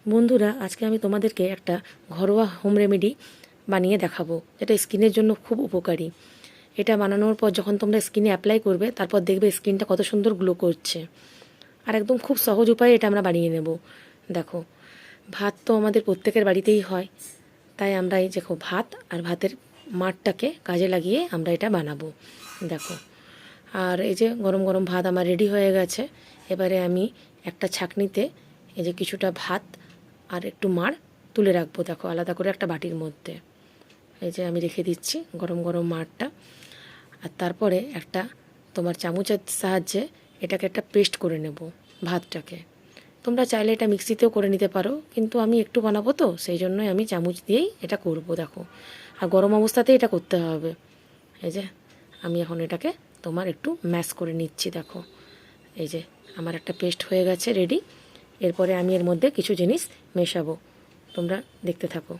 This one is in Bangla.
বন্ধুরা, আজকে আমি তোমাদেরকে একটা ঘরোয়া হোম রেমেডি বানিয়ে দেখাবো, যেটা স্কিনের জন্য খুব উপকারী। এটা বানানোর পর যখন তোমরা স্কিনে অ্যাপ্লাই করবে, তারপর দেখবে স্কিনটা কত সুন্দর গ্লো করছে। আর একদম খুব সহজ উপায়ে এটা আমরা বানিয়ে নেব। দেখো, ভাত তো আমাদের প্রত্যেকের বাড়িতেই হয়, তাই আমরা এই দেখো ভাত আর ভাতের মাঠটাকে কাজে লাগিয়ে আমরা এটা বানাবো। দেখো, আর এই যে গরম গরম ভাত আমার রেডি হয়ে গেছে। এবারে আমি একটা ছাঁকনিতে এই যে কিছুটা ভাত আর একটু মাড় তুলে রাখবো, দেখো আলাদা করে একটা বাটির মধ্যে। এই যে আমি রেখে দিচ্ছি গরম গরম মাড়টা। আর তারপরে একটা তোমার চামচের সাহায্যে এটাকে একটা পেস্ট করে নেব ভাতটাকে। তোমরা চাইলে এটা মিক্সিতেও করে নিতে পারো, কিন্তু আমি একটু বানাবো তো সেই জন্যই আমি চামচ দিয়েই এটা করব। দেখো, আর গরম অবস্থাতেই এটা করতে হবে। এই যে আমি এখন এটাকে তোমার একটু ম্যাশ করে নিচ্ছি। দেখো, এই যে আমার একটা পেস্ট হয়ে গেছে রেডি। এরপরে আমি এর মধ্যে কিছু জিনিস মেশাবো, তোমরা দেখতে থাকো।